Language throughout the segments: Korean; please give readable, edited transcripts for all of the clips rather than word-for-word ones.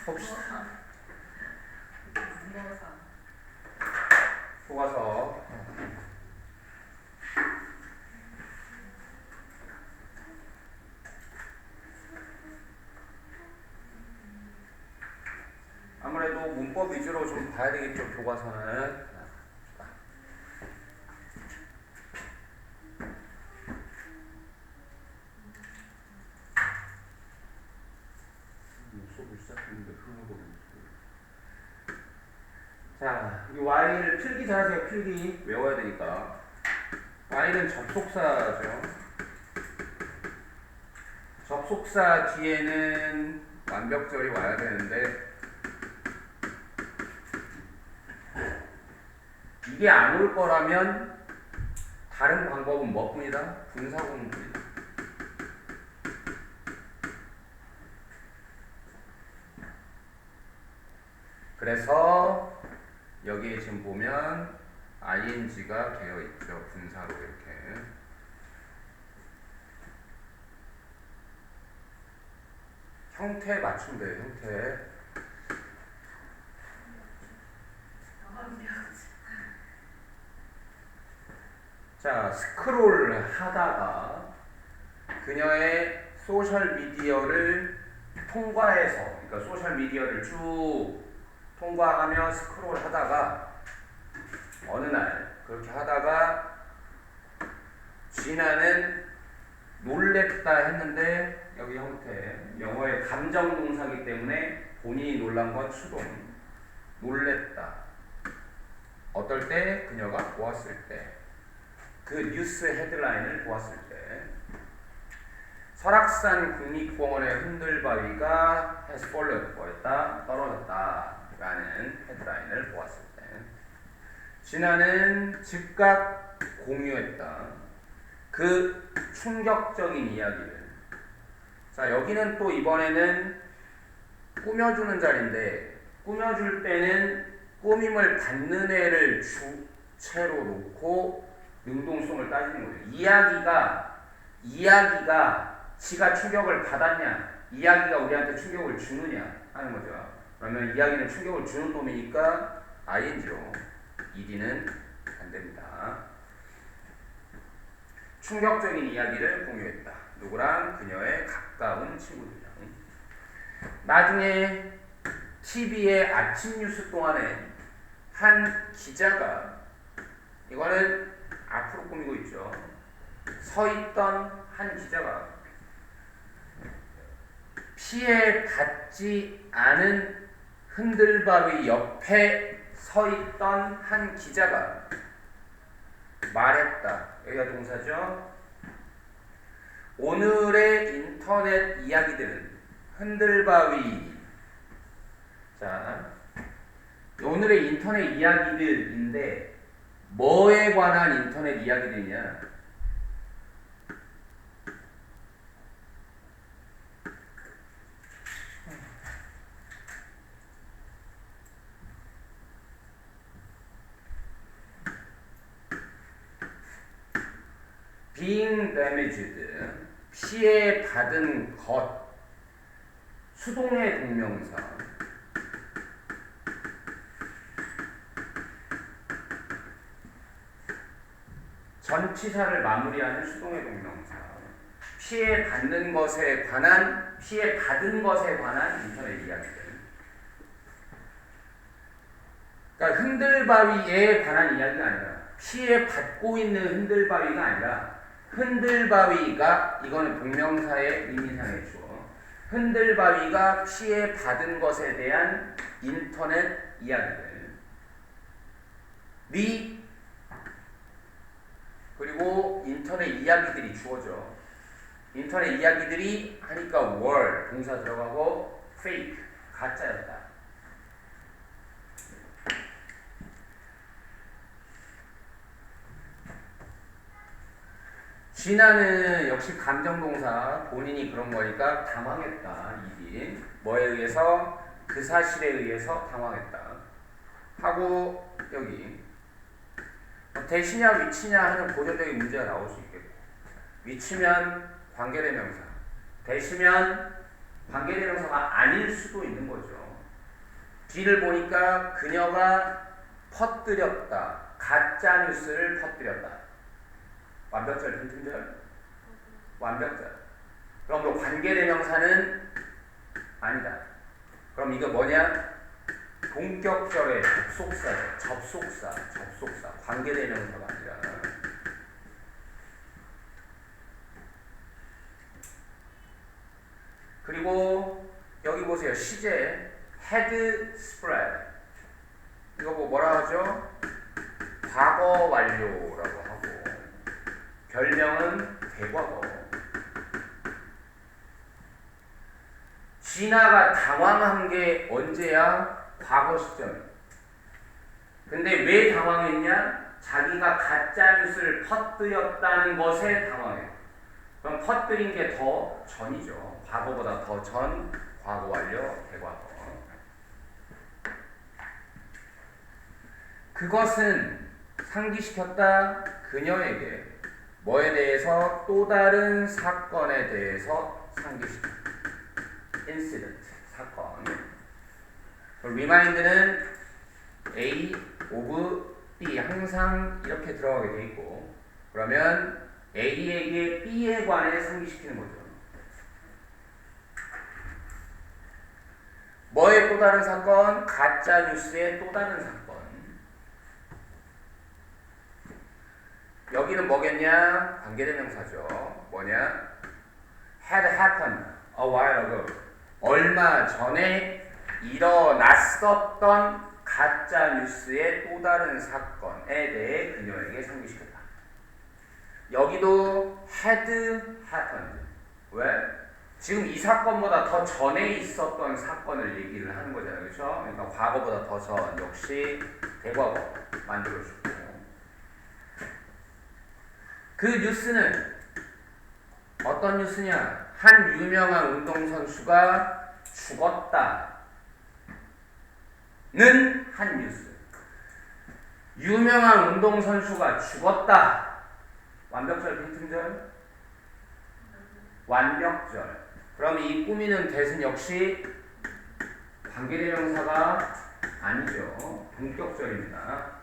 혹시 속어서 속아서 아무래도 문법 위주로 좀 봐야 되겠죠. 교과서는 수업을 시작했는데 흐름으로 자, 이 y를 필기 잘하세요. 필기 외워야 되니까. y는 접속사죠. 접속사 뒤에는 완벽절이 와야 되는데 이게 안 올 거라면 다른 방법은 뭐뿐이다? 분사구문뿐이다. 그래서 여기에 지금 보면 ing가 되어 있죠. 분사로 이렇게. 형태 맞추면 돼요. 형태. 자, 스크롤 하다가 그녀의 소셜미디어를 통과해서, 그러니까 소셜미디어를 쭉 통과하며 스크롤 하다가 어느 날 그렇게 하다가 진아는 놀랬다 했는데 여기 형태 영어의 감정 동사이기 때문에 본인이 놀란 건 수동. 놀랬다. 어떨 때? 그녀가 보았을 때. 그 뉴스 헤드라인을 보았을 때. 설악산 국립공원의 흔들바위가 has fallen, 뭐였다? 떨어졌다 라는 헤드라인을 보았을 때. 진아는 즉각 공유했다. 그 충격적인 이야기를. 자, 여기는 또 이번에는 꾸며주는 자리인데, 꾸며줄 때는 꾸밈을 받는 애를 주체로 놓고 능동성을 따지는 거죠. 이야기가 지가 충격을 받았냐, 이야기가 우리한테 충격을 주느냐 하는 거죠. 그러면 이야기는 충격을 주는 놈이니까 ing로 ed는 안 됩니다. 충격적인 이야기를 공유했다. 누구랑? 그녀의 가까운 친구들이랑. 나중에 TV의 아침 뉴스 동안에 한 기자가, 이거는 앞으로 꾸미고 있죠. 서 있던 한 기자가 피해받지 않은 흔들바위 옆에 서 있던 한 기자가 말했다. 여기가 동사죠. 오늘의 인터넷 이야기들은 흔들바위. 자, 오늘의 인터넷 이야기들인데 뭐에 관한 인터넷 이야기들이냐? being damaged, 피해받은 것, 수동의 동명사. 전치사를 마무리하는 수동의 동명사. 피해받는 것에 관한, 피해받은 것에 관한 인터넷 이야기들. 그러니까 흔들바위에 관한 이야기가 아니라, 피해받고 있는 흔들바위가 아니라, 흔들바위가, 이거는 동명사의 의미상의 주어, 흔들바위가 피해받은 것에 대한 인터넷 이야기들. 그리고 인터넷 이야기들이 주어져. 인터넷 이야기들이 하니까 were, 동사 들어가고 fake, 가짜였다. 진아는 역시 감정동사, 본인이 그런 거니까 당황했다. 이게 뭐에 의해서? 그 사실에 의해서 당황했다. 하고 여기 대시냐 위치냐 하는 고전적인 문제가 나올 수 있겠고, 위치면 관계대명사, 대시면 관계대명사가 아닐 수도 있는 거죠. 뒤를 보니까 그녀가 퍼뜨렸다. 가짜 뉴스를 퍼뜨렸다. 완벽절, 빈틈절? 완벽절. 그럼 뭐 관계대명사는 아니다. 그럼 이거 뭐냐? 동격절의 접속사죠. 접속사. 관계대명사가 아니라. 그리고 여기 보세요. 시제 had spread. 이거 뭐라 하죠? 과거 완료라고 하고 별명은 대과거. 진아가 당황한 게 언제야? 과거 시점. 근데 왜 당황했냐? 자기가 가짜 뉴스를 퍼뜨렸다는 것에 당황해. 그럼 퍼뜨린 게 더 전이죠. 과거보다 더 전, 과거 완료, 대과거. 그것은 상기시켰다 그녀에게 뭐에 대해서? 또 다른 사건에 대해서 상기시켰다. incident, 사건. remind는 A of B 항상 이렇게 들어가게 돼 있고 그러면 A에게 B에 관해 상기시키는 거죠. 뭐의 또 다른 사건? 가짜 뉴스의 또 다른 사건. 여기는 뭐겠냐? 관계대명사죠. 뭐냐? had happened a while ago. 얼마 전에 일어났었던 가짜 뉴스의 또 다른 사건에 대해 그녀에게 상기시켰다. 여기도 had happened. 왜? 지금 이 사건보다 더 전에 있었던 사건을 얘기를 하는 거잖아요. 그렇죠? 그러니까 과거보다 더 전, 역시 대과거 만들어주고. 그 뉴스는 어떤 뉴스냐? 한 유명한 운동선수가 죽었다. 는 한 뉴스. 유명한 운동선수가 죽었다. 완벽절, 빈틈절? 완벽절. 그럼 이 꾸미는 대신 역시 관계대명사가 아니죠. 본격절입니다.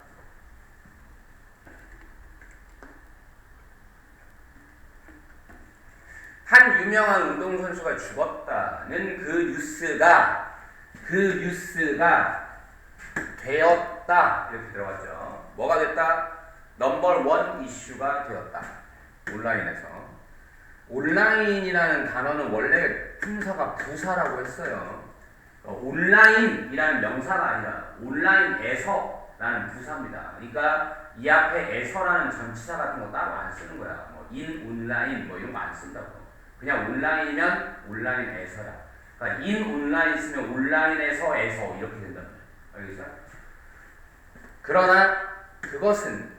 한 유명한 운동선수가 죽었다는 그 뉴스가 되었다. 이렇게 들어갔죠. 뭐가 됐다? 넘버 원 이슈가 되었다. 온라인에서. 온라인이라는 단어는 원래 품사가 부사라고 했어요. 온라인이라는 명사가 아니라 온라인에서라는 부사입니다. 그러니까 이 앞에 에서라는 전치사 같은 거 따로 안 쓰는 거야. 뭐 in 온라인 뭐 이런 거 안 쓴다고. 그냥 온라인이면 온라인에서야. 그러니까 in 온라인 쓰면 온라인에서 이렇게 된단 말이야. 알겠죠? 그러나 그것은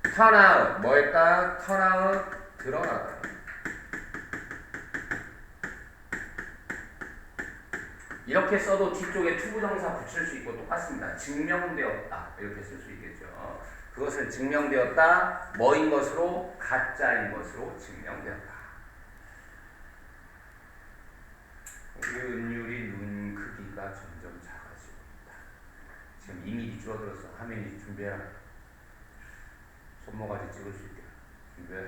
turn out 뭐일까? turn out 드러나다. 이렇게 써도 뒤쪽에 투부정사 붙일 수 있고 똑같습니다. 증명되었다. 이렇게 쓸 수 있겠죠. 그것은 증명되었다. 뭐인 것으로? 가짜인 것으로 증명되었다. 우리 은율이 눈 크기가 점점 작아지고 있다. 지금 2mm 줄어들었어. 화면이 준비해라. 손모가지 찍을 수 있게. 준비해.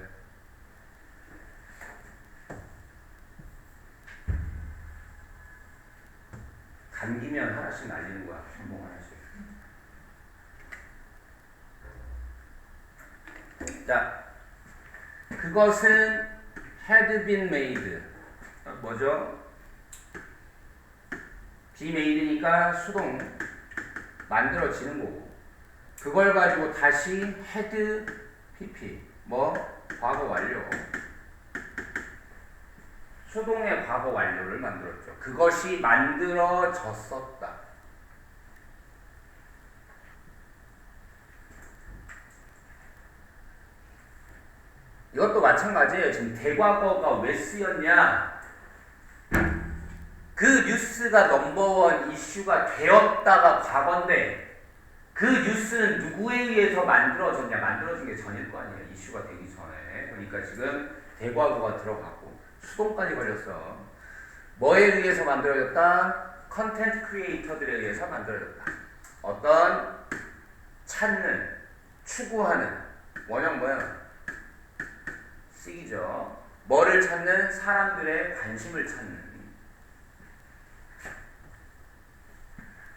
감기면 하나씩 날리는 거야. 손목 하나씩. 자, 그것은 had been made. 뭐죠? be made니까 수동 만들어지는 거고. 그걸 가지고 다시 had pp 뭐 과거 완료. 수동의 과거 완료를 만들었죠. 그것이 만들어졌었다. 이것도 마찬가지예요. 지금 대과거가 왜 쓰였냐? 그 뉴스가 넘버원 이슈가 되었다가 과거인데 그 뉴스는 누구에 의해서 만들어졌냐? 만들어진 게 전일 거 아니에요. 이슈가 되기 전에. 그러니까 지금 대과거가 들어갔고 수동까지 걸렸어. 뭐에 의해서 만들어졌다? 컨텐트 크리에이터들에 의해서 만들어졌다. 어떤 찾는, 추구하는 원형 뭐야? C이죠. 뭐를 찾는? 사람들의 관심을 찾는.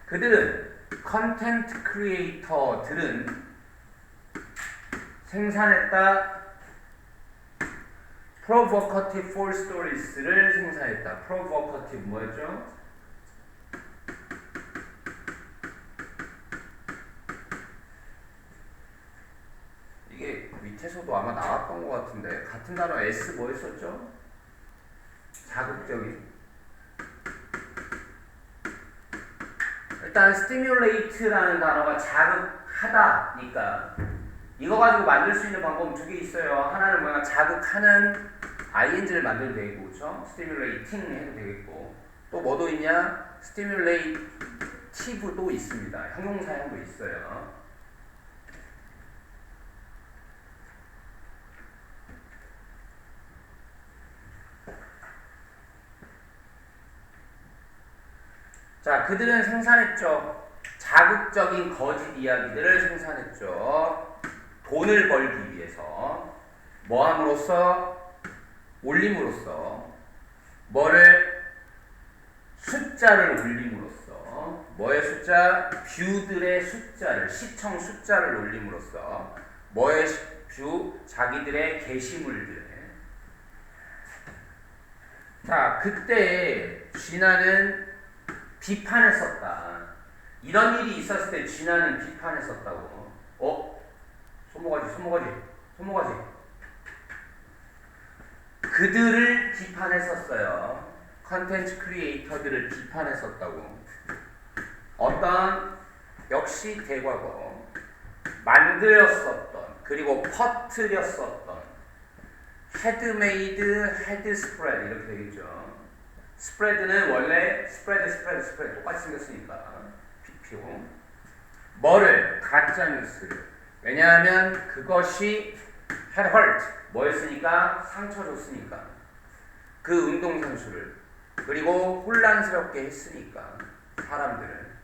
그들은 컨텐트 크리에이터들은 생산했다. provocative for stories를 생산했다. provocative 뭐였죠? 이게 밑에서도 아마 나왔던 것 같은데 같은 단어 S 뭐 했었죠? 자극적인. 일단 stimulate라는 단어가 자극하다니까 이거 가지고 만들 수 있는 방법은 두 개 있어요. 하나는 뭐냐? 자극하는 ing를 만들면 되고, 그렇죠? stimulating 해도 되겠고, 또 뭐도 있냐? stimulative도 있습니다. 형용사형도 있어요. 자, 그들은 생산했죠. 자극적인 거짓 이야기들을 생산했죠. 돈을 벌기 위해서. 뭐 함으로써? 올림으로써. 뭐를? 숫자를 올림으로써. 뭐의 숫자? 뷰들의 숫자를, 시청 숫자를 올림으로써. 뭐의 뷰? 자기들의 게시물들. 자, 그때 쥐나는 비판했었다. 이런 일이 있었을 때 쥐나는 비판했었다고. 손모가지. 그들을 비판했었어요. 컨텐츠 크리에이터들을 비판했었다고. 어떤 역시 대과거 만들었었던 그리고 퍼뜨렸었던 헤드메이드, 헤드스프레드 이렇게 되겠죠. 스프레드는 원래 스프레드 똑같이 생겼으니까 BPO. 뭐를? 가짜뉴스를. 왜냐하면 그것이 had hurt 뭐였으니까? 상처 줬으니까. 그 운동선수를. 그리고 혼란스럽게 했으니까 사람들을.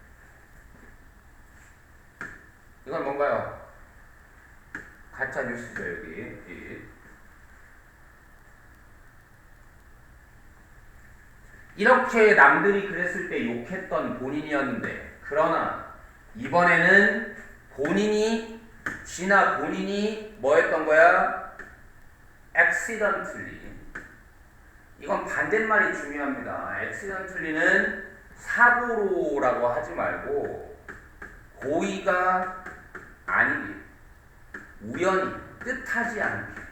이건 뭔가요? 가짜뉴스죠. 여기. 이렇게 남들이 그랬을 때 욕했던 본인이었는데, 그러나 이번에는 쥐나 본인이 뭐 했던 거야? accidentally. 이건 반대말이 중요합니다. accidentally는 사고로라고 하지 말고 고의가 아니기, 우연히, 뜻하지 않게.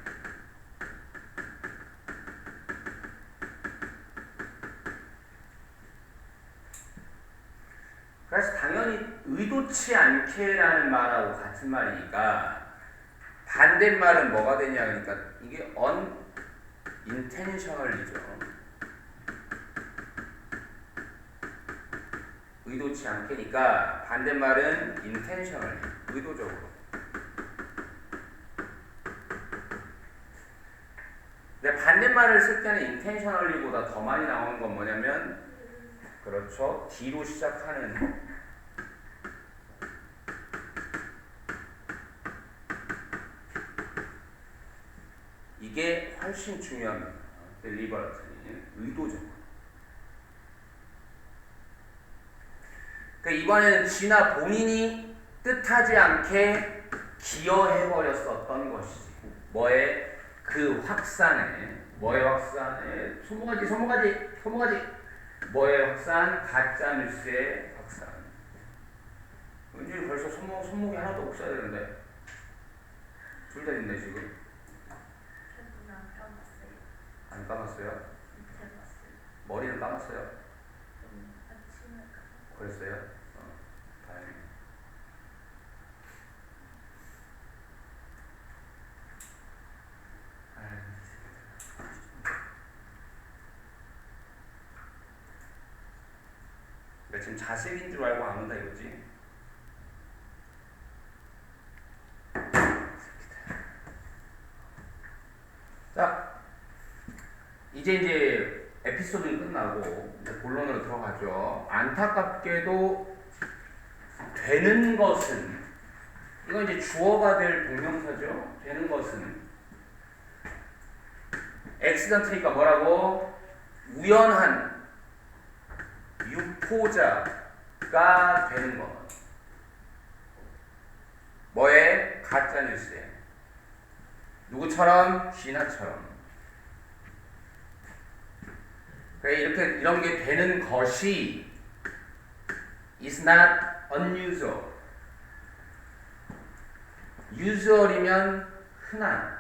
그래서 당연히 의도치 않게라는 말하고 같은 말이니까 반대말은 뭐가 되냐 그러니까 이게 unintentionally죠. 의도치 않게니까 반대말은 intentionally, 의도적으로. 근데 반대말을 쓸 때는 intentionally보다 더 많이 나오는 건 뭐냐면, 그렇죠, D로 시작하는 이게 훨씬 중요합니다. deliberately, 의도적으로. 그러니까 이번에는 쥐나 본인이 뜻하지 않게 기여해버렸었던 것이지. 뭐의? 그 확산에. 뭐의 확산에? 손모가지. 뭐의 확산? 가짜뉴스의 확산. 은준이 벌써 손목이 하나도 없어야 되는데. 둘 다 있네 지금. 안 감았어요? 머리는 감았어요? 그랬어요? 다행이네. 지금 자식인 줄 알고 안 온다 이거지? 자, 이제 에피소드는 끝나고 본론으로 들어가죠. 안타깝게도 되는 것은, 이건 이제 주어가 될 동명사죠. 되는 것은 accident니까 뭐라고? 우연한 유포자가 되는 것. 뭐에? 가짜뉴스에. 누구처럼? 진아처럼. 그래, 이렇게 이런 게 되는 것이 is not unusual. usual이면 흔한,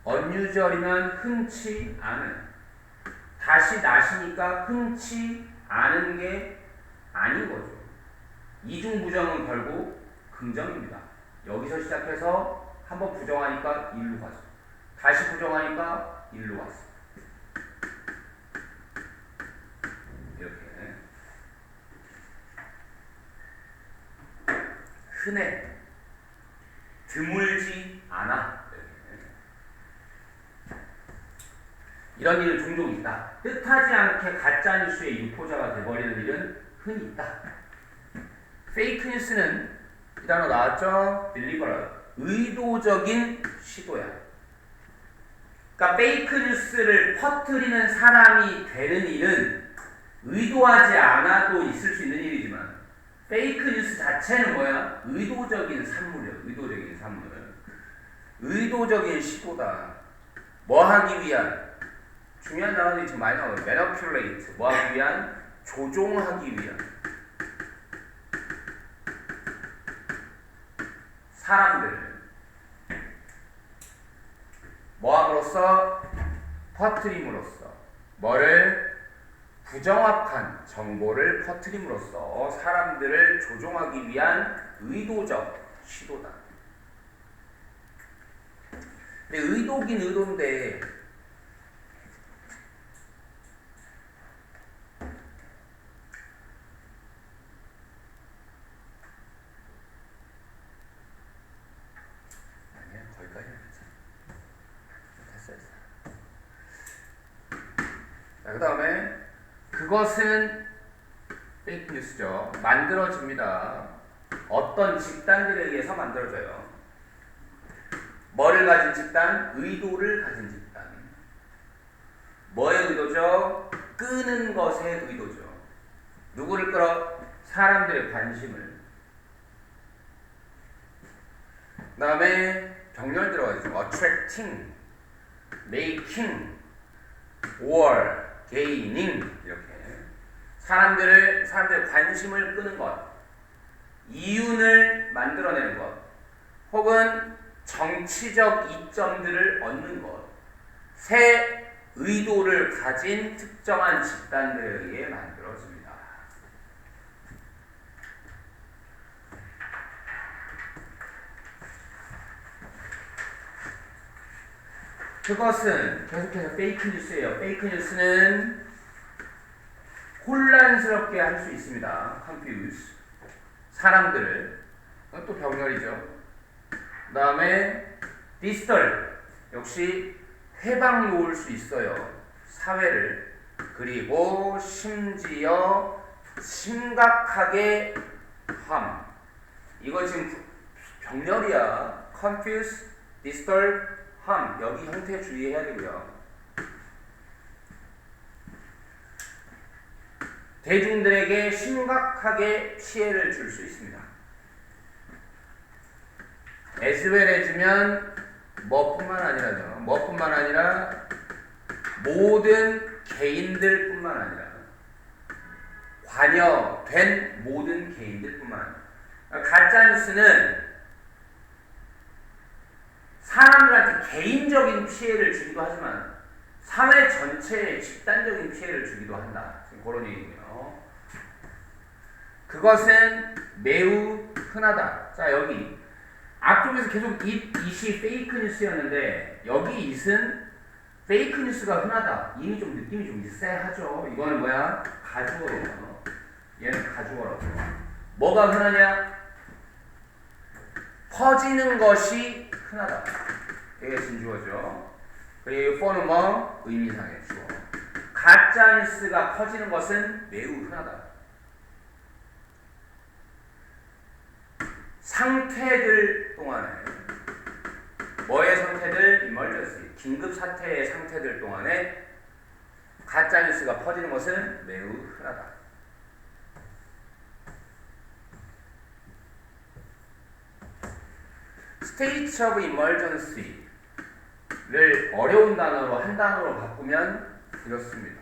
unusual이면 흔치 않은. 다시 not이니까 흔치 않은 게 아닌 거죠. 이중부정은 결국 긍정입니다. 여기서 시작해서 한번 부정하니까 일로 갔어. 다시 부정하니까 일로 왔어. 이렇게. 흔해. 드물지 않아. 이런 일은 종종 있다. 뜻하지 않게 가짜뉴스의 유포자가 돼버리는 일은 흔히 있다. 페이크 뉴스는 이 단어 나왔죠? deliberate. 의도적인 시도야. 그러니까 페이크 뉴스를 퍼뜨리는 사람이 되는 일은 의도하지 않아도 있을 수 있는 일이지만 페이크 뉴스 자체는 뭐야? 의도적인 산물이야. 의도적인 산물. 의도적인 시도다. 뭐 하기 위한? 중요한 단어들이 지금 많이 나와요. manipulate. 뭐 하기 위한? 조종하기 위한. 사람들을 뭐함으로써? 퍼뜨림으로써. 뭐를? 부정확한 정보를 퍼뜨림으로써 사람들을 조종하기 위한 의도적 시도다. 근데 의도긴 의도인데 아니야, 거기까지는 괜찮아. 됐어. 자, 그 다음에 그것은 페이크 뉴스죠. 만들어집니다. 어떤 집단들에 의해서 만들어져요. 뭐를 가진 집단? 의도를 가진 집단. 뭐의 의도죠? 끄는 것의 의도죠. 누구를 끌어? 사람들의 관심을. 그 다음에 병렬 들어가죠. attracting, making, or gaining. 이렇게 사람들의 관심을 끄는 것, 이윤을 만들어내는 것, 혹은 정치적 이점들을 얻는 것, 새 의도를 가진 특정한 집단들에 의해 만들어집니다. 그것은 계속해서 페이크 뉴스예요. 페이크 뉴스는 혼란스럽게 할 수 있습니다. confuse. 사람들을. 또 병렬이죠. 그 다음에 distort. 역시 회방 놓을 수 있어요. 사회를. 그리고 심지어 심각하게 harm. 이거 지금 병렬이야. confuse, distort, harm. 여기 형태 주의해야 되고요. 대중들에게 심각하게 피해를 줄 수 있습니다. as well as면 뭐뿐만 아니라죠. 뭐뿐만 아니라 모든 개인들 뿐만 아니라 관여된 모든 개인들 뿐만 아니라 가짜뉴스는 사람들한테 개인적인 피해를 주기도 하지만 사회 전체에 집단적인 피해를 주기도 한다. 지금 그런 얘기고요. 그것은 매우 흔하다. 자, 여기 앞쪽에서 계속 it이 페이크 뉴스였는데 여기 it은 페이크 뉴스가 흔하다. 이미 좀 느낌이 좀 쎄하죠. 이거는 뭐야? 가주어예요. 얘는 가주어라고. 뭐가 흔하냐? 퍼지는 것이 흔하다. 이게 진주어죠. 그리고 for는 뭐? 의미상의 주어. 가짜 뉴스가 퍼지는 것은 매우 흔하다. 상태들 동안에 뭐의 상태들? emergency, 긴급 사태의 상태들 동안에 가짜 뉴스가 퍼지는 것은 매우 흔하다. state of emergency를 어려운 단어로 한 단어로 바꾸면 이렇습니다.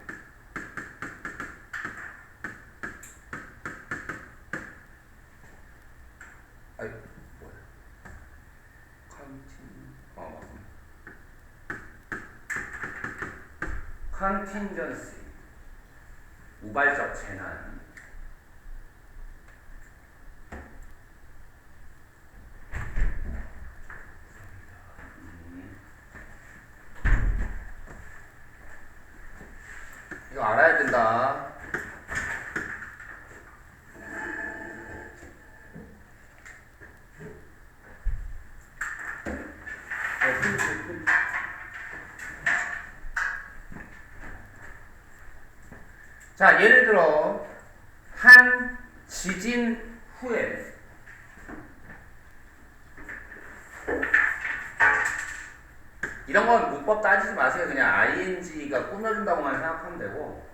아이, 뭐야? contingency, 우발적 재난. 이거 알아야 된다. 자, 예를 들어 한 지진 후에 이런 건 문법 따지지 마세요. 그냥 ing가 꾸며준다고만 생각하면 되고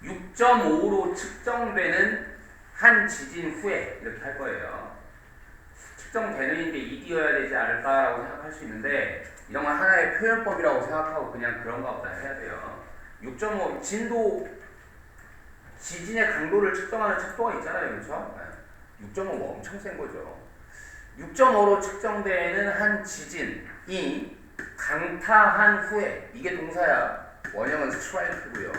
6.5로 측정되는 한 지진 후에 이렇게 할 거예요. 측정되는 게 이디어야 되지 않을까라고 생각할 수 있는데 이런 건 하나의 표현법이라고 생각하고 그냥 그런가 보다 해야 돼요. 6.5 진도 지진의 강도를 측정하는 척도가 있잖아요. 그렇죠? 6.5가 엄청 센 거죠. 6.5로 측정되는 한 지진이 강타한 후에, 이게 동사야. 원형은 스트라이크고요.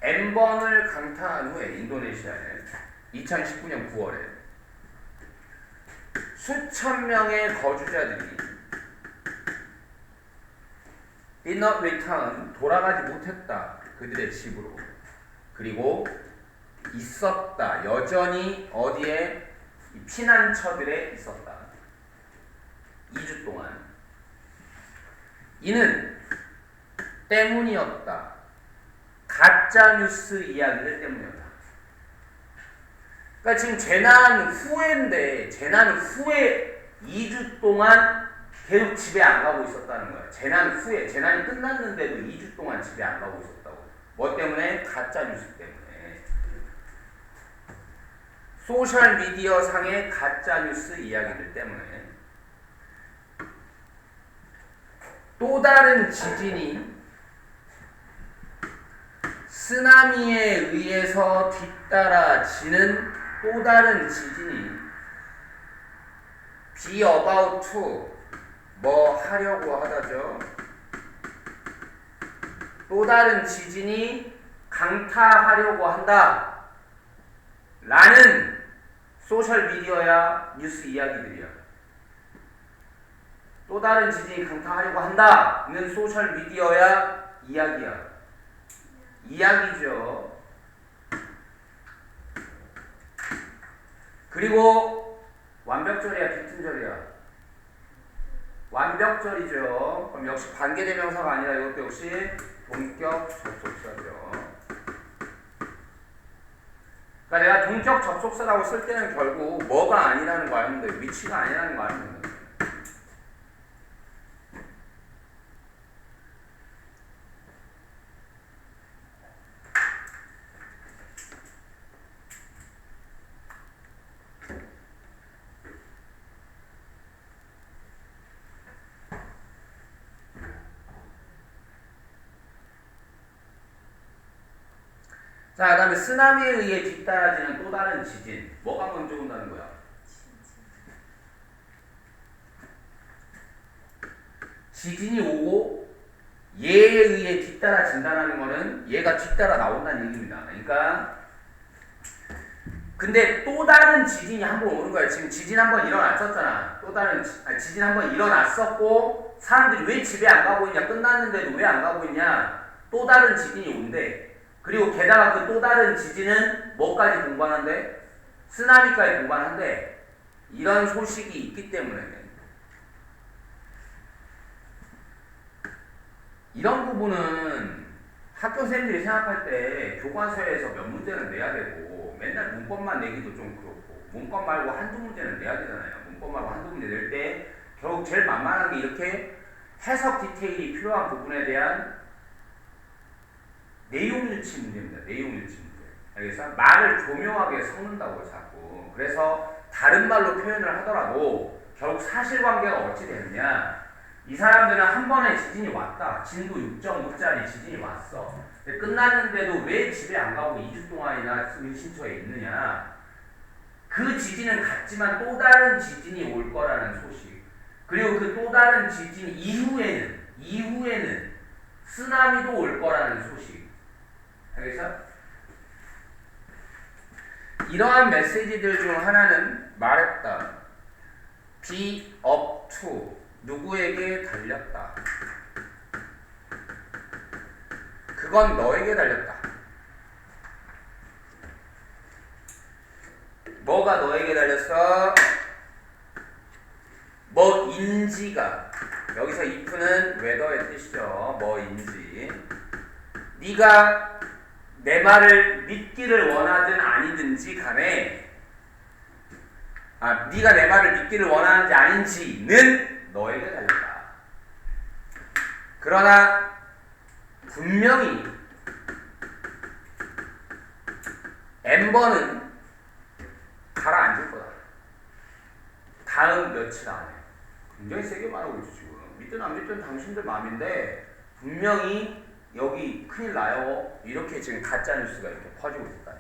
N번을 강타한 후에 인도네시아에 2019년 9월에 수천 명의 거주자들이 did not return, 돌아가지 못했다. 그들의 집으로. 그리고 있었다. 여전히 어디에? 피난처들에 있었다. 2주 동안. 이는 때문이었다. 가짜뉴스 이야기들 때문이었다. 그러니까 지금 재난 후인데 재난 후에 2주 동안 계속 집에 안 가고 있었다는 거예요. 재난 후에, 재난이 끝났는데도 2주 동안 집에 안 가고 있었다고. 뭐 때문에? 가짜뉴스 때문에. 소셜미디어 상의 가짜뉴스 이야기들 때문에. 또 다른 지진이 쓰나미에 의해서 뒤따라지는 또 다른 지진이 be about to 뭐 하려고 하다죠. 또 다른 지진이 강타하려고 한다 라는 소셜미디어야 뉴스 이야기들이야. 또 다른 지진이 강타하려고 한다는 소셜미디어야 이야기야. 이야기죠. 그리고 완벽절이야, 비튼절이야? 완벽절이죠. 그럼 역시 관계대명사가 아니라 이것도 역시 동격 접속사죠. 그러니까 내가 동격 접속사라고 쓸 때는 결국 뭐가 아니라는 거 알면 돼. 위치가 아니라는 거 알면 돼. 자, 그 다음에 쓰나미에 의해 뒤따라지는 또 다른 지진. 뭐가 먼저 온다는 거야? 지진이 오고 얘에 의해 뒤따라진다는 거는 얘가 뒤따라 나온다는 얘기입니다. 그러니까 근데 또 다른 지진이 한 번 오는 거야. 지금 지진 한 번 일어났었잖아. 또 다른 지진 한 번 일어났었고 사람들이 왜 집에 안 가고 있냐? 끝났는데도 왜 안 가고 있냐? 또 다른 지진이 온대. 그리고 게다가 그 또 다른 지진은 뭐까지 동반한대? 쓰나미까지 동반한대. 이런 소식이 있기 때문에 이런 부분은 학교 선생님들이 생각할 때 교과서에서 몇 문제는 내야 되고 맨날 문법만 내기도 좀 그렇고 문법 말고 한두 문제는 내야 되잖아요. 문법 말고 한두 문제 낼 때 결국 제일 만만한 게 이렇게 해석 디테일이 필요한 부분에 대한 내용 유치 문제입니다. 내용 유치 문제. 알겠어? 말을 조명하게 섞는다고 자꾸. 그래서 다른 말로 표현을 하더라도 결국 사실관계가 어찌 되느냐. 이 사람들은 한 번에 지진이 왔다. 진도 6.5짜리 지진이 왔어. 근데 끝났는데도 왜 집에 안 가고 2주 동안이나 은신처에 있느냐. 그 지진은 같지만 또 다른 지진이 올 거라는 소식. 그리고 그 또 다른 지진 이후에는 쓰나미도 올 거라는 소식. 알겠어? 이러한 메시지들 중 하나는 말했다. be up to. 누구에게 달렸다. 그건 너에게 달렸다. 뭐가 너에게 달렸어? 뭐인지가. 여기서 if는 whether의 뜻이죠. 뭐인지. 네가 내 말을 믿기를 원하든 아니든지 간에 네가 내 말을 믿기를 원하는지 아닌지는 너에게 달렸다. 그러나 분명히 엠버는 가라앉을 거다. 다음 며칠 안에. 굉장히 세게 말하고 있죠 지금. 믿든 안 믿든 당신들 마음인데 분명히 여기 큰일 나요. 이렇게 지금 가짜 뉴스가 이렇게 퍼지고 있다.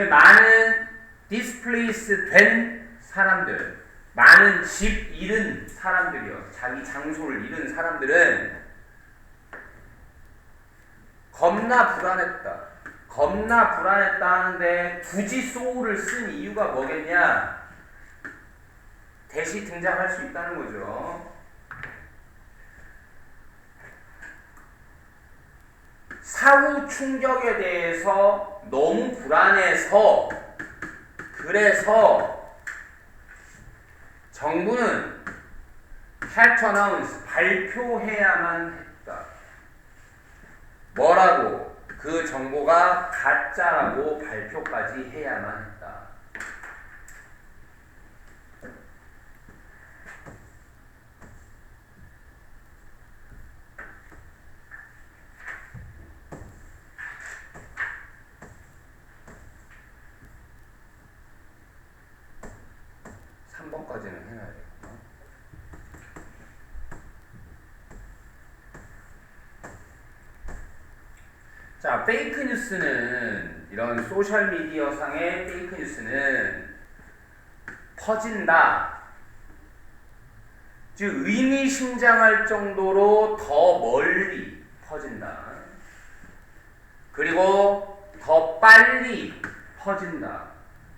많은 디스플레이스 된 사람들, 많은 집 잃은 사람들이요. 자기 장소를 잃은 사람들은 겁나 불안했다. 겁나 불안했다 하는데 굳이 소울을 쓴 이유가 뭐겠냐? 대시 등장할 수 있다는 거죠. 사후 충격에 대해서 너무 불안해서 그래서 정부는 had to announce 발표해야만 했다. 뭐라고? 그 정보가 가짜라고 발표까지 해야만 했다. 까지는 해놔야 되겠구나. 자, 페이크 뉴스는 이런 소셜 미디어 상의 페이크 뉴스는 퍼진다. 즉 의미심장할 정도로 더 멀리 퍼진다. 그리고 더 빨리 퍼진다.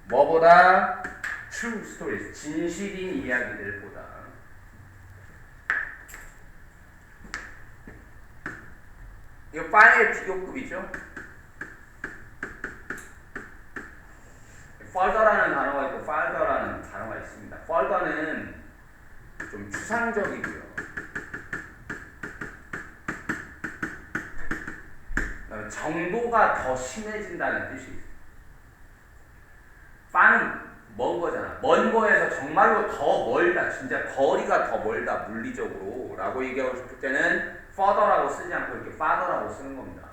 뭐보다? true stories, 진실인 이야기들보다. 이거 파의 비교급이죠. further라는 단어가 있고 farther라는 단어가 있습니다. further는 좀 추상적이고요. 정도가 더 심해진다는 뜻이 있어요. far는 먼 거잖아. 먼 거에서 정말로 더 멀다. 진짜 거리가 더 멀다. 물리적으로. 라고 얘기하고 싶을 때는 further라고 쓰지 않고 이렇게 farther라고 쓰는 겁니다.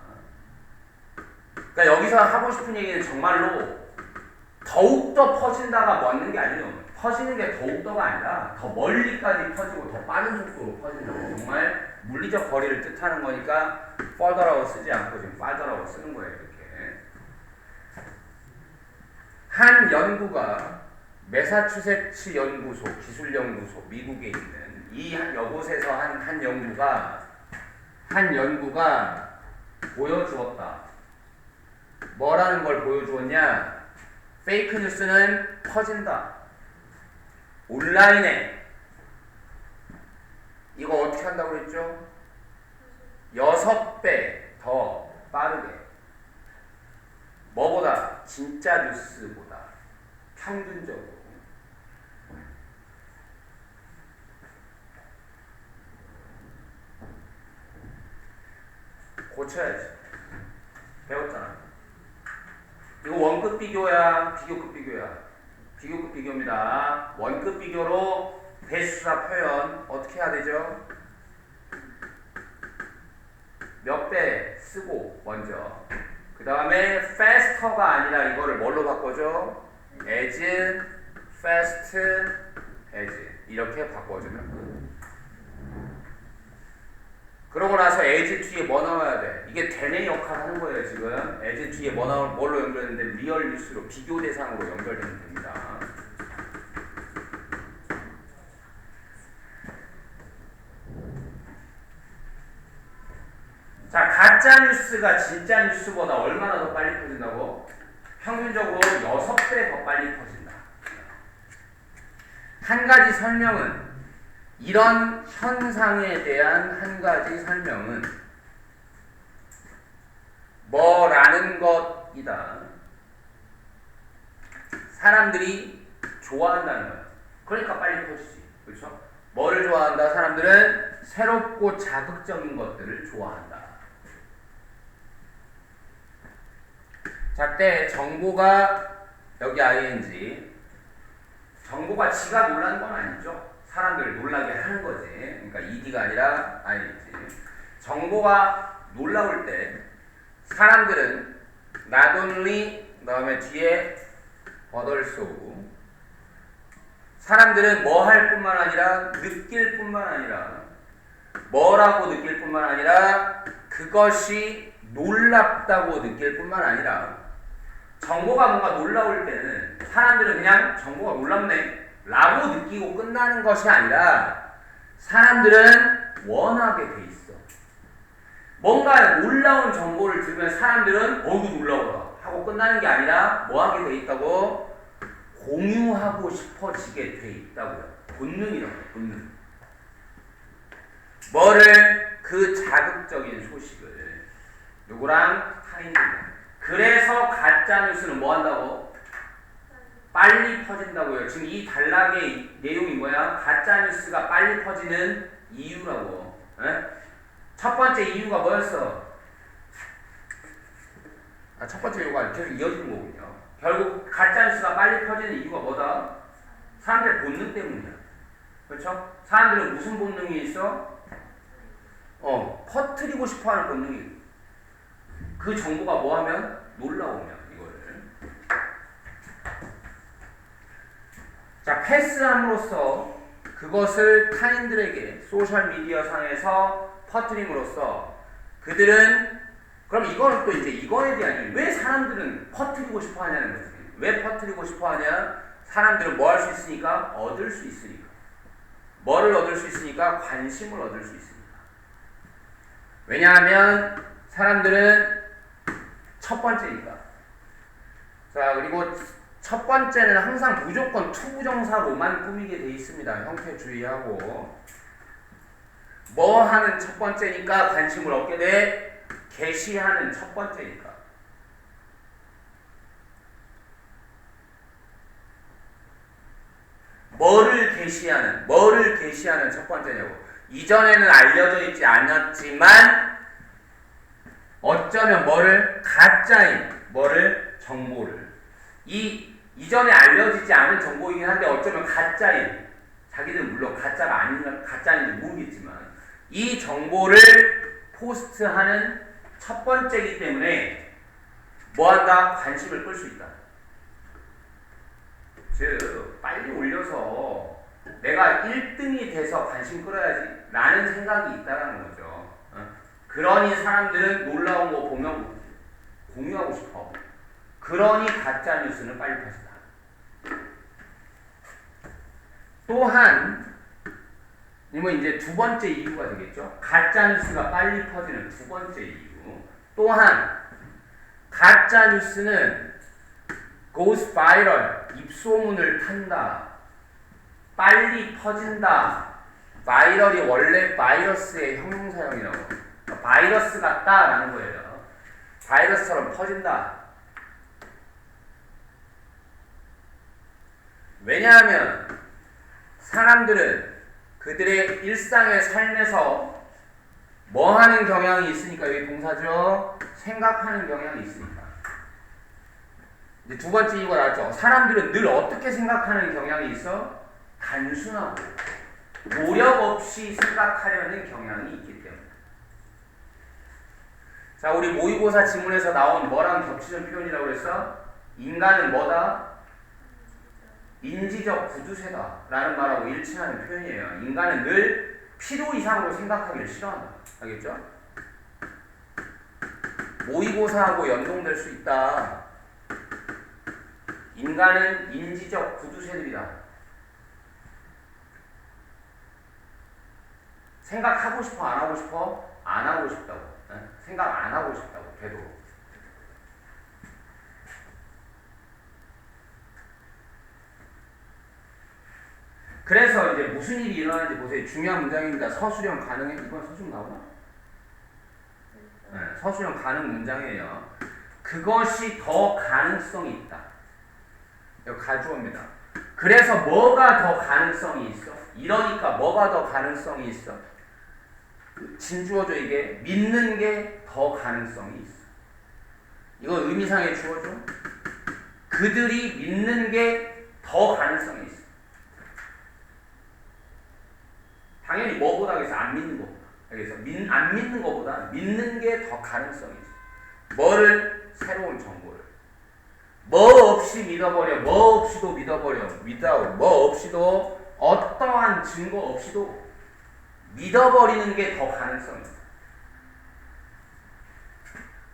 그러니까 여기서 하고 싶은 얘기는 정말로 더욱더 퍼진다가 맞는 게 아니에요. 퍼지는 게 더욱더가 아니라 더 멀리까지 퍼지고 더 빠른 속도로 퍼진다고. 정말 물리적 거리를 뜻하는 거니까 further라고 쓰지 않고 지금 farther라고 쓰는 거예요. 이렇게. 한 연구가 매사추세츠 연구소, 기술연구소, 미국에 있는 이 한 여곳에서 한 연구가 보여주었다. 뭐라는 걸 보여주었냐? 페이크 뉴스는 퍼진다. 온라인에. 이거 어떻게 한다고 그랬죠? 6배 더 빠르게. 뭐보다? 진짜 뉴스보다. 평균적으로. 고쳐야지. 배웠잖아. 이거 원급 비교야, 비교급 비교야? 비교급 비교입니다. 원급 비교로 배수사 표현 어떻게 해야 되죠? 몇 배 쓰고 먼저. 그 다음에 faster가 아니라 이거를 뭘로 바꿔줘? as, fast, as 이렇게 바꿔주면. 그러고 나서 as 뒤에 뭐 나와야 돼? 이게 대내 역할 하는 거예요 지금. as 뒤에 뭐 나올 뭘로 연결했는데 리얼 뉴스로 비교 대상으로 연결되면 됩니다. 자, 가짜 뉴스가 진짜 뉴스보다 얼마나 더 빨리 퍼진다고? 평균적으로 6배 더 빨리 퍼진다. 한 가지 설명은, 이런 현상에 대한 한 가지 설명은 뭐라는 것이다. 사람들이 좋아한다는 거야. 그러니까 빨리 퍼지지. 그렇죠? 뭐를 좋아한다? 사람들은 새롭고 자극적인 것들을 좋아한다. 자, 때 정보가 여기 ing. 정보가 지가 놀라는 건 아니죠. 사람들을 놀라게 하는 거지. 그러니까 ed가 아니라 ing. 정보가 놀라울 때 사람들은 not only 다음에 뒤에 but also 사람들은 뭐 할 뿐만 아니라 느낄 뿐만 아니라 뭐라고 느낄 뿐만 아니라 그것이 놀랍다고 느낄 뿐만 아니라 정보가 뭔가 놀라울 때는 사람들은 그냥 정보가 놀랍네 라고 느끼고 끝나는 것이 아니라 사람들은 원하게 돼 있어. 뭔가 놀라운 정보를 들으면 사람들은 어우 놀라워라 하고 끝나는 게 아니라 뭐 하게 돼 있다고? 공유하고 싶어지게 돼 있다고요. 본능이라고. 본능. 뭐를? 그 자극적인 소식을 누구랑? 타인들이랑. 그래서 가짜뉴스는 뭐 한다고? 빨리 퍼진다고요. 지금 이 단락의 내용이 뭐야? 가짜뉴스가 빨리 퍼지는 이유라고. 에? 첫 번째 이유가 뭐였어? 첫 번째 이유가 계속 이어지는 거군요. 결국 가짜뉴스가 빨리 퍼지는 이유가 뭐다? 사람들의 본능 때문이야. 그렇죠? 사람들은 무슨 본능이 있어? 퍼뜨리고 싶어하는 본능이. 그 정보가 뭐하면? 놀라우면 이거를. 자, 패스함으로써 그것을 타인들에게 소셜미디어 상에서 퍼뜨림으로써 그들은 그럼 이거는 또 이제 이거에 대한 왜 사람들은 퍼뜨리고 싶어 하냐는 거지. 왜 퍼뜨리고 싶어 하냐? 사람들은 뭐 할 수 있으니까? 얻을 수 있으니까. 뭐를 얻을 수 있으니까? 관심을 얻을 수 있으니까. 왜냐하면 사람들은 첫 번째니까. 자, 그리고 첫 번째는 항상 무조건 투부정사로만 꾸미게 돼 있습니다. 형태 주의하고. 뭐 하는 첫 번째니까 관심을 얻게 돼? 게시하는 첫 번째니까. 뭐를 게시하는 첫 번째냐고. 이전에는 알려져 있지 않았지만 어쩌면 뭐를? 가짜인 뭐를? 정보를. 이전에 알려지지 않은 정보이긴 한데 어쩌면 가짜인, 자기들은 물론 가짜가 아닌 가짜인지 모르겠지만 이 정보를 포스트하는 첫 번째이기 때문에 뭐한다? 관심을 끌 수 있다. 즉 빨리 올려서 내가 1등이 돼서 관심 끌어야지 라는 생각이 있다는 거죠. 그러니 사람들은 놀라운 거 보면 공유하고 싶어. 그러니 가짜뉴스는 빨리 퍼진다. 또한 이건 이제 두 번째 이유가 되겠죠. 가짜뉴스가 빨리 퍼지는 두 번째 이유. 또한 가짜뉴스는 goes viral, 입소문을 탄다. 빨리 퍼진다. 바이럴이 원래 바이러스의 형용사형이라고. 바이러스 같다라는 거예요. 바이러스처럼 퍼진다. 왜냐하면 사람들은 그들의 일상의 삶에서 뭐 하는 경향이 있으니까 여기 동사죠. 생각하는 경향이 있으니까. 이제 두 번째 이유가 나왔죠. 사람들은 늘 어떻게 생각하는 경향이 있어? 단순하고 노력 없이 생각하려는 경향이 있기 때문에. 자, 우리 모의고사 지문에서 나온 뭐랑 겹치는 표현이라고 그랬어? 인간은 뭐다? 인지적 구두쇠다 라는 말하고 일치하는 표현이에요. 인간은 늘 필요 이상으로 생각하기를 싫어한다. 알겠죠? 모의고사하고 연동될 수 있다. 인간은 인지적 구두쇠들이다. 생각하고 싶어? 안 하고 싶어? 안 하고 싶다고. 생각 안 하고 싶다고. 되도록. 그래서 이제 무슨 일이 일어나는지 보세요. 중요한 문장입니다. 서술형 가능해? 이건 서술형 나오나? 네, 서술형 가능 문장이에요. 그것이 더 가능성이 있다. 이거 가주어입니다. 그래서 뭐가 더 가능성이 있어? 이러니까 뭐가 더 가능성이 있어? 진주어죠 이게. 믿는 게 더 가능성이 있어. 이거 의미상의 주어죠. 그들이 믿는 게 더 가능성이 있어. 당연히 뭐보다 하겠어? 안 믿는 것보다. 알겠어? 안 믿는 것보다 믿는 게 더 가능성이 있어. 뭐를? 새로운 정보를. 뭐 없이 믿어버려. 뭐 없이도 믿어버려. 뭐 없이도 어떠한 증거 없이도 믿어버리는 게 더 가능성이 있어.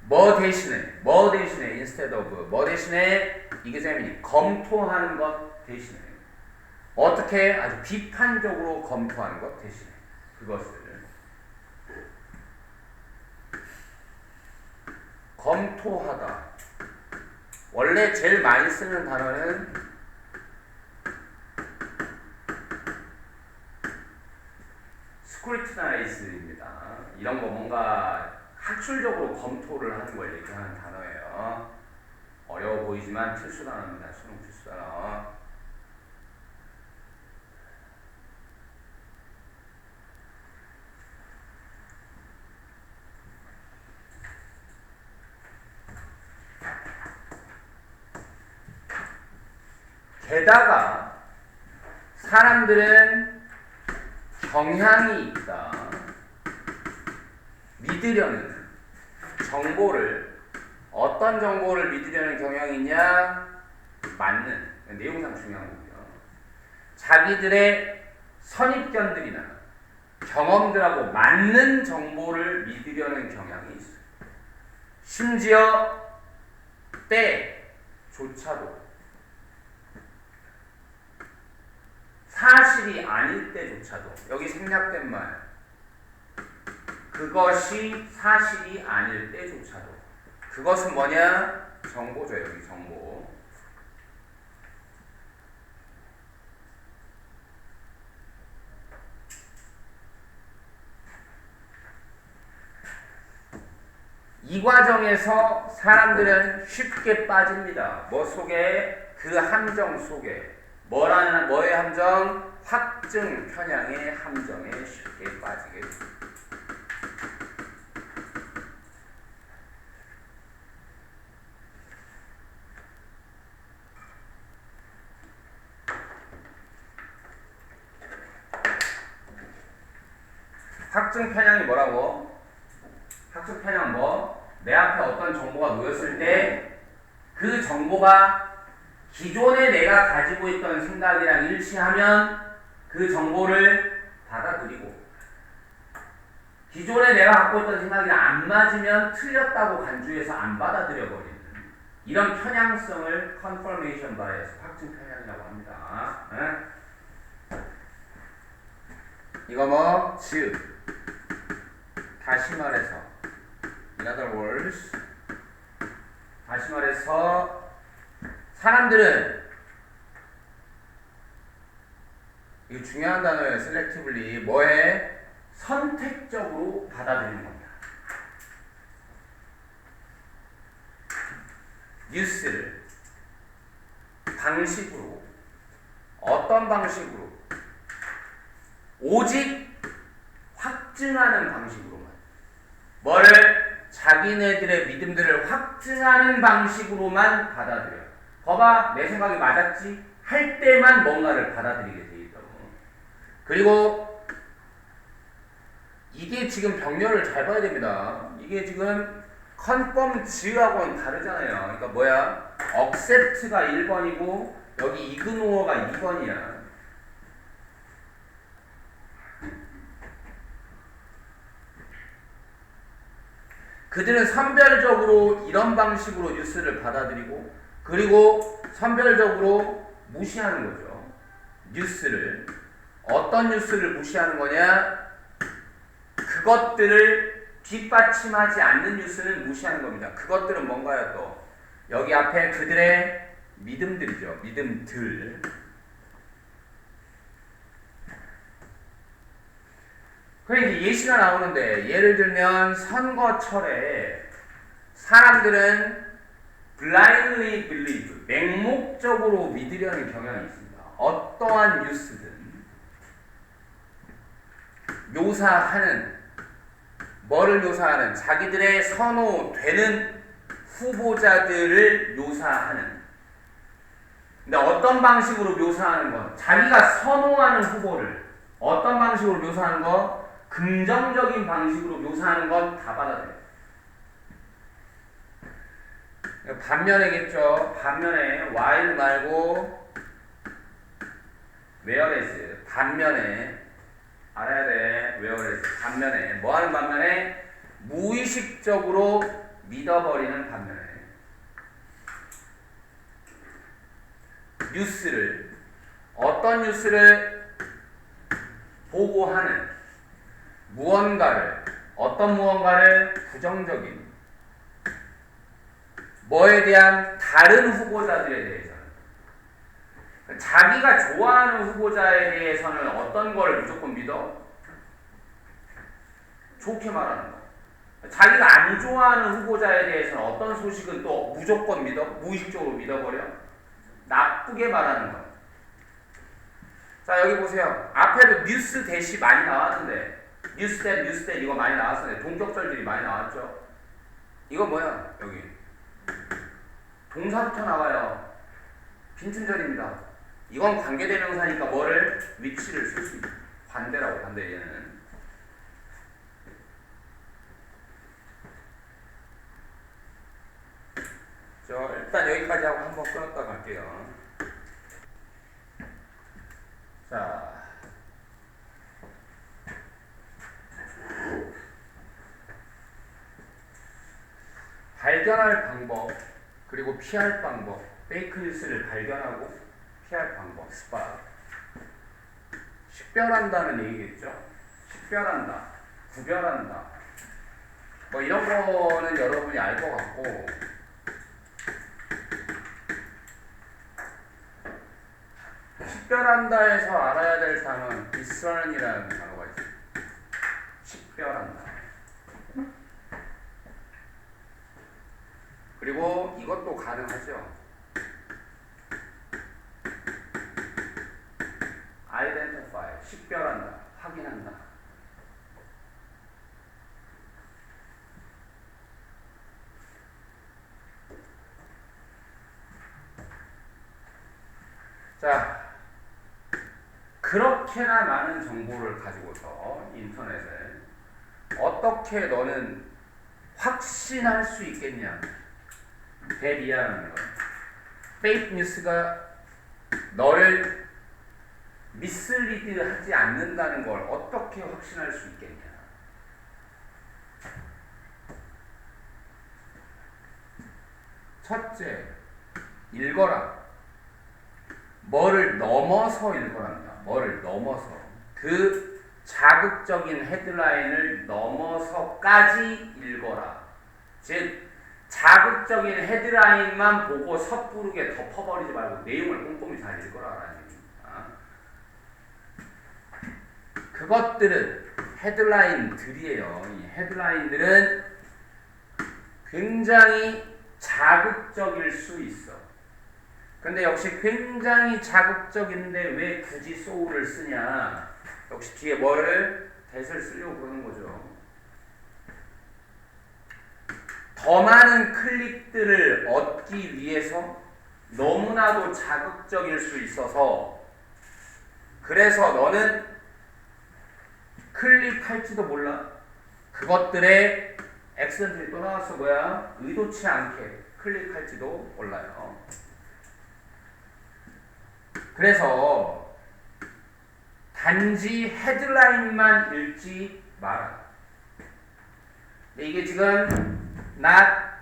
뭐 대신에 instead of 뭐 대신에 examine 검토하는 것 대신에 어떻게 아주 비판적으로 검토하는 것 대신에 그것을 검토하다. 원래 제일 많이 쓰는 단어는 scrutinize입니다. 이런 거 뭔가 학술적으로 검토를 하는 걸 얘기하는 단어예요. 어려워 보이지만 필수 단어입니다. 수능 필수 단어. 게다가 사람들은 경향이 있다. 믿으려는 정보를 어떤 정보를 믿으려는 경향이 있냐? 맞는 내용상 중요한 거고요. 자기들의 선입견들이나 경험들하고 맞는 정보를 믿으려는 경향이 있어요. 심지어 때조차도 사실이 아닐 때조차도 여기 생략된 말 그것이 사실이 아닐 때조차도 그것은 뭐냐? 정보죠. 여기 정보. 이 과정에서 사람들은 쉽게 빠집니다. 뭐 속에? 그 함정 속에. 뭐의 함정? 확증 편향의 함정에 쉽게 빠지게 됩니다. 확증 편향이 뭐라고? 확증 편향 뭐? 내 앞에 어떤 정보가 놓였을 때 그 정보가 기존에 내가 가지고 있던 생각이랑 일치하면 그 정보를 받아들이고 기존에 내가 갖고 있던 생각이랑 안 맞으면 틀렸다고 간주해서 안 받아들여버리는 이런 편향성을 confirmation bias, 확증 편향이라고 합니다. 이거 뭐? 즉 다시 말해서 in other words 다시 말해서 사람들은 이거 중요한 단어예요. selectively 뭐에? 선택적으로 받아들이는 겁니다. 뉴스를 방식으로 어떤 방식으로? 오직 확증하는 방식으로만 뭐를? 자기네들의 믿음들을 확증하는 방식으로만 받아들여. 거봐, 내 생각이 맞았지? 할 때만 뭔가를 받아들이게 돼 있다고. 그리고 이게 지금 병렬을 잘 봐야 됩니다. 이게 지금 컨펌즈하고는 다르잖아요. 그러니까 뭐야? accept가 1번이고 여기 ignore가 2번이야. 그들은 선별적으로 이런 방식으로 뉴스를 받아들이고 그리고 선별적으로 무시하는 거죠. 뉴스를. 어떤 뉴스를 무시하는 거냐? 그것들을 뒷받침하지 않는 뉴스는 무시하는 겁니다. 그것들은 뭔가요 또? 여기 앞에 그들의 믿음들이죠. 믿음들. 그래 이제 예시가 나오는데 예를 들면 선거철에 사람들은 blindly believe, 맹목적으로 믿으려는 경향이 있습니다. 어떠한 뉴스든 묘사하는 뭐를 묘사하는 자기들의 선호되는 후보자들을 묘사하는 근데 어떤 방식으로 묘사하는 건 자기가 선호하는 후보를 어떤 방식으로 묘사하는 거 긍정적인 방식으로 묘사하는 건 다 받아들여요. 반면에겠죠. 반면에 while 말고 whereas 반면에 알아야 돼. whereas 반면에 뭐 하는 반면에 무의식적으로 믿어버리는 반면에 뉴스를 어떤 뉴스를 보고하는 무언가를 어떤 무언가를 부정적인 뭐에 대한 다른 후보자들에 대해서는 자기가 좋아하는 후보자에 대해서는 어떤 걸 무조건 믿어? 좋게 말하는 거. 자기가 안 좋아하는 후보자에 대해서는 어떤 소식은 또 무조건 믿어? 무의식적으로 믿어버려? 나쁘게 말하는 거. 자 여기 보세요. 앞에도 뉴스 대시 많이 나왔는데 뉴스댓 이거 많이 나왔었는데 동격절들이 많이 나왔죠. 이거 뭐야? 여기 동사부터 나와요. 빈춘절입니다. 이건 관계대명사니까 뭐를? 위치를 쓸 수 있다. 관대라고 관대 얘는. 일단 여기까지 하고 한번 끊었다 갈게요. 자. 발견할 방법, 그리고 피할 방법, 페이크 뉴스를 발견하고 피할 방법, 스팟. 식별한다는 얘기겠죠? 식별한다, 구별한다. 뭐 이런 거는 여러분이 알 것 같고, 식별한다에서 알아야 될 단어는 discern이라는 단어가 있어요. 식별한다. 그리고 이것도 가능하죠. identify, 식별한다, 확인한다. 자, 그렇게나 많은 정보를 가지고서 인터넷에 어떻게 너는 확신할 수 있겠냐? 대비하는 것. 페이크 뉴스가 너를 미슬리드 하지 않는다는 걸 어떻게 확신할 수 있겠냐? 첫째, 읽어라. 뭐를 넘어서 읽어랍니다. 뭐를 넘어서. 그 자극적인 헤드라인을 넘어서까지 읽어라. 즉 자극적인 헤드라인만 보고 섣부르게 덮어버리지 말고 내용을 꼼꼼히 잘 읽어라라는 얘기입니다. 그것들은 헤드라인들이에요. 이 헤드라인들은 굉장히 자극적일 수 있어. 근데 역시 굉장히 자극적인데 왜 굳이 so를 쓰냐? 역시 뒤에 뭐를? that을 쓰려고 그러는 거죠. 더 많은 클릭들을 얻기 위해서 너무나도 자극적일 수 있어서 그래서 너는 클릭할지도 몰라. 그것들의 액션들이 또 나왔어. 뭐야? 의도치 않게 클릭할지도 몰라요. 그래서 단지 헤드라인만 읽지 마라. 근데 이게 지금 not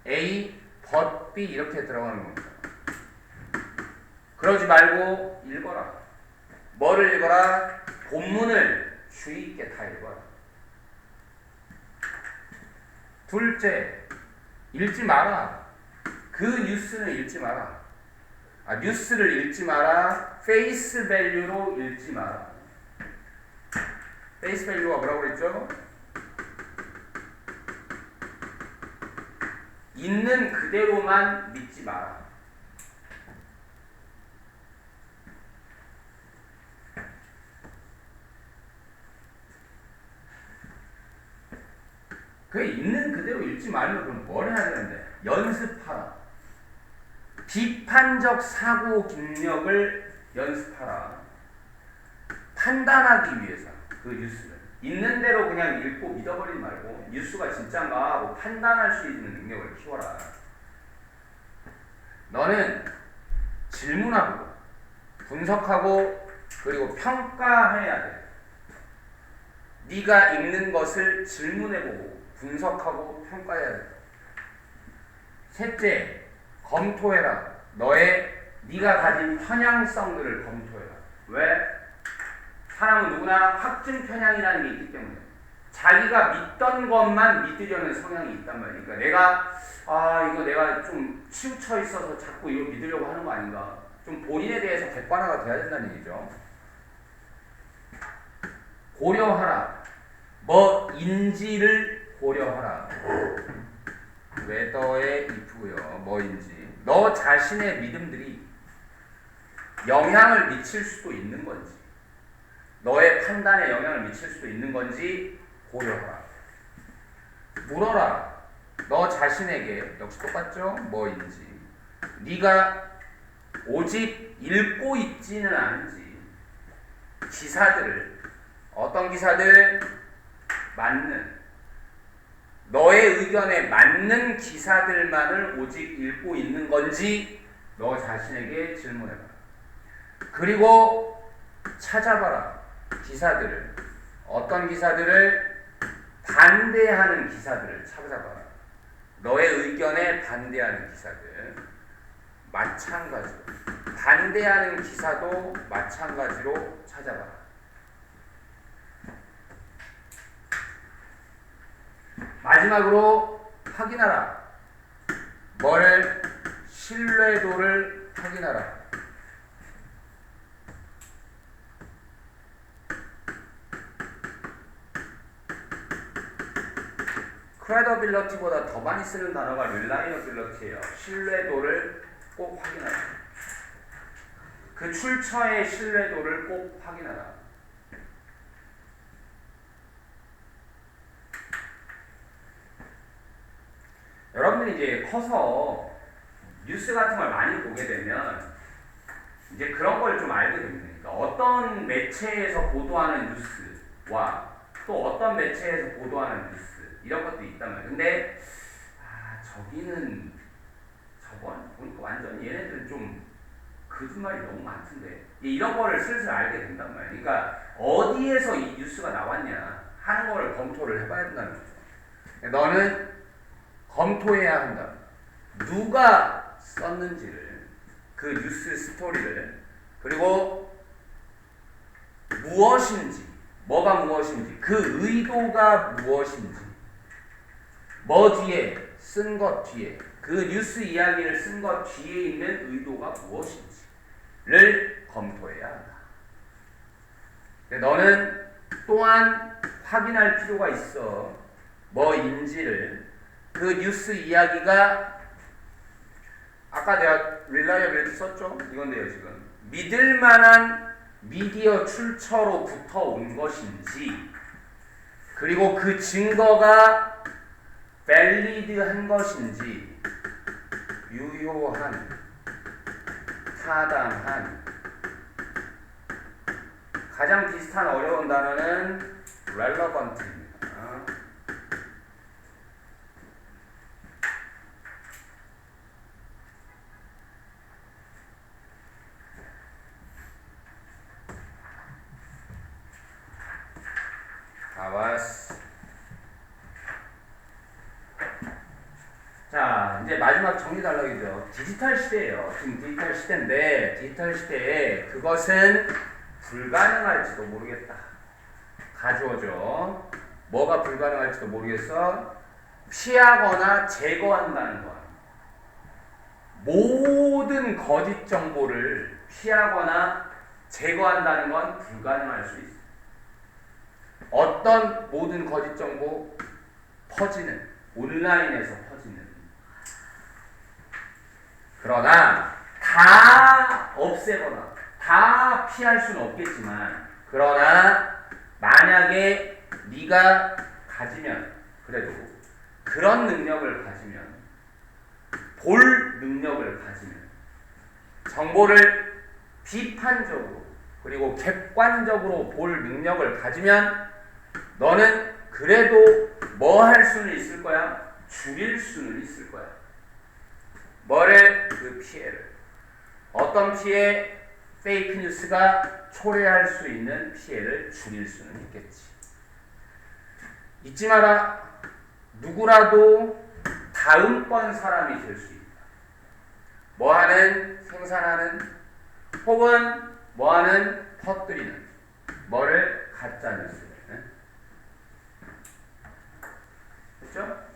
A but B 이렇게 들어가는 겁니다. 그러지 말고 읽어라. 뭐를 읽어라? 본문을 주의 있게 다 읽어라. 둘째, 읽지 마라. 그 뉴스는 읽지 마라. 뉴스를 읽지 마라. 페이스 밸류로 읽지 마라. 페이스 밸류가 뭐라고 그랬죠? 있는 그대로만 믿지 마라. 그 있는 그대로 읽지 말면 그럼 뭘 해야 되는데? 연습하라. 비판적 사고 능력을 연습하라. 판단하기 위해서 그 뉴스를 있는 대로 그냥 읽고 믿어버리지 말고 뉴스가 진짜인가 하고 판단할 수 있는 능력을 키워라. 너는 질문하고 분석하고 그리고 평가해야 돼. 네가 읽는 것을 질문해보고 분석하고 평가해야 돼. 셋째, 검토해라. 네가 가진 편향성들을 검토해라. 왜? 사람은 누구나 확증 편향이라는 게 있기 때문에 자기가 믿던 것만 믿으려는 성향이 있단 말이야. 그러니까 이거 내가 좀 치우쳐 있어서 자꾸 이거 믿으려고 하는 거 아닌가. 좀 본인에 대해서 객관화가 돼야 된다는 얘기죠. 고려하라. 뭐인지를 고려하라. whether의 if고요. 뭐인지. 너 자신의 믿음들이 영향을 미칠 수도 있는 건지 너의 판단에 영향을 미칠 수도 있는 건지 고려하라. 물어라. 너 자신에게 역시 똑같죠? 뭐인지. 네가 오직 읽고 있지는 않은지 기사들을 어떤 기사들 맞는 너의 의견에 맞는 기사들만을 오직 읽고 있는 건지 너 자신에게 질문해봐. 그리고 찾아봐라. 기사들을 어떤 기사들을 반대하는 기사들을 찾아봐라. 너의 의견에 반대하는 기사들 마찬가지로 반대하는 기사도 마찬가지로 찾아봐라. 마지막으로 확인하라. 뭐를? 신뢰도를 확인하라. credibility보다 더 많이 쓰는 단어가 reliability예요. 신뢰도를 꼭 확인하라. 그 출처의 신뢰도를 꼭 확인하라. 여러분들이 이제 커서 뉴스 같은 걸 많이 보게 되면 이제 그런 걸 좀 알게 됩니다. 그러니까 어떤 매체에서 보도하는 뉴스와 또 어떤 매체에서 보도하는 뉴스 이런 것도 있단 말이에요. 근데 저기는 저건 보니까 완전 얘네들은 좀 거짓말이 너무 많던데 이런 거를 슬슬 알게 된단 말이에요. 그러니까 어디에서 이 뉴스가 나왔냐 하는 거를 검토를 해봐야 된다는 거죠. 너는 검토해야 한다. 누가 썼는지를, 그 뉴스 스토리를, 그리고 무엇인지, 뭐가 무엇인지, 그 의도가 무엇인지, 뭐 뒤에, 쓴 것 뒤에, 그 뉴스 이야기를 쓴 것 뒤에 있는 의도가 무엇인지를 검토해야 한다. 너는 또한 확인할 필요가 있어. 뭐인지를. 그 뉴스 이야기가 아까 내가 reliability 썼죠? 이건데요 지금 믿을만한 미디어 출처로부터 온 것인지 그리고 그 증거가 밸리드한 것인지 유효한, 타당한. 가장 비슷한 어려운 단어는 relevant입니다. 아와스. 자, 이제 마지막 정리 단락이죠. 디지털 시대예요. 지금 디지털 시대인데, 디지털 시대에 그것은 불가능할지도 모르겠다. 가주어죠. 뭐가 불가능할지도 모르겠어? 피하거나 제거한다는 것. 모든 거짓 정보를 피하거나 제거한다는 건 불가능할 수 있어. 어떤 모든 거짓 정보? 퍼지는, 온라인에서 퍼지는. 그러나 다 없애거나 다 피할 수는 없겠지만, 그러나 만약에 네가 가지면, 그래도 그런 능력을 가지면, 볼 능력을 가지면, 정보를 비판적으로 그리고 객관적으로 볼 능력을 가지면 너는 그래도 뭐 할 수는 있을 거야? 줄일 수는 있을 거야. 뭐를? 그 피해를. 어떤 피해? 페이크 뉴스가 초래할 수 있는 피해를 줄일 수는 있겠지. 잊지 마라. 누구라도 다음번 사람이 될 수 있다. 뭐하는? 생산하는, 혹은 뭐하는? 퍼뜨리는. 뭐를? 가짜뉴스를. 됐죠?